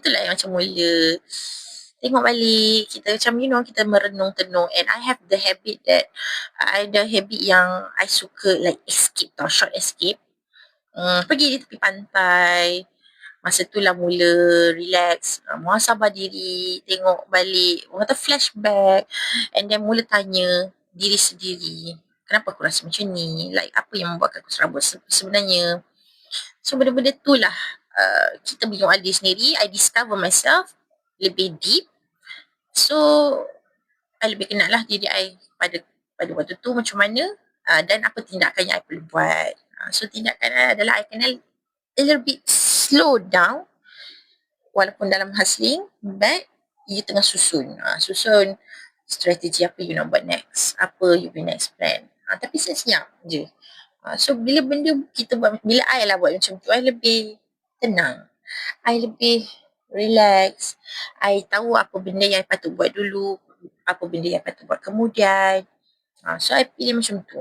itulah yang macam mula tengok balik, kita macam kita merenung-tenung, and I have the habit that I ada habit yang I suka like escape tau, short escape. Pergi di tepi pantai, masa tu lah mula relax, muhasabah diri, tengok balik, orang kata flashback, and then mula tanya diri sendiri, kenapa aku rasa macam ni, like apa yang membuatkan aku serabut sebenarnya. So benda-benda tu lah kita bingung diri sendiri. I discover myself lebih deep. So I lebih kenal lah diri I pada waktu tu macam mana, dan apa tindakan yang I perlu buat. So tindakan I adalah I kenal a little bit slow down walaupun dalam hustling, but you tengah susun strategi apa you nak buat next, apa you punya next plan. Tapi siap-siap je. So bila I lah buat macam tu, I lebih tenang, I lebih relax, I tahu apa benda yang I patut buat dulu, apa benda yang patut buat kemudian. So I pilih macam tu.